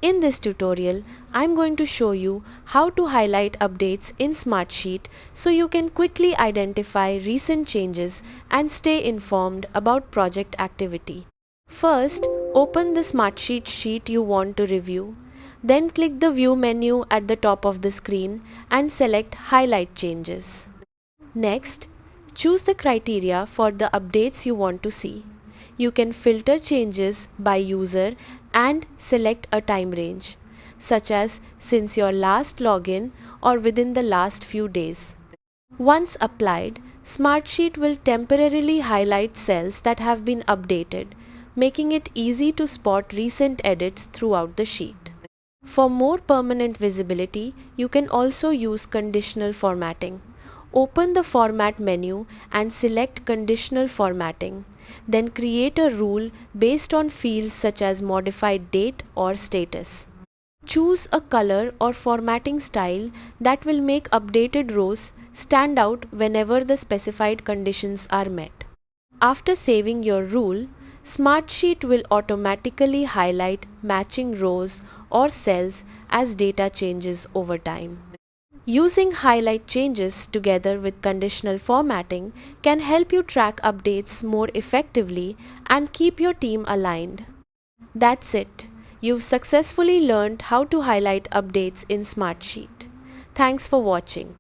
In this tutorial, I'm going to show you how to highlight updates in Smartsheet so you can quickly identify recent changes and stay informed about project activity. First, open the Smartsheet sheet you want to review. Then click the View menu at the top of the screen and select Highlight Changes. Next, choose the criteria for the updates you want to see. You can filter changes by user and select a time range, such as since your last login or within the last few days. Once applied, Smartsheet will temporarily highlight cells that have been updated, making it easy to spot recent edits throughout the sheet. For more permanent visibility, you can also use conditional formatting. Open the Format menu and select Conditional Formatting. Then create a rule based on fields such as modified date or status. Choose a color or formatting style that will make updated rows stand out whenever the specified conditions are met. After saving your rule, Smartsheet will automatically highlight matching rows or cells as data changes over time. Using highlight changes together with conditional formatting can help you track updates more effectively and keep your team aligned. That's it. You've successfully learned how to highlight updates in Smartsheet. Thanks for watching.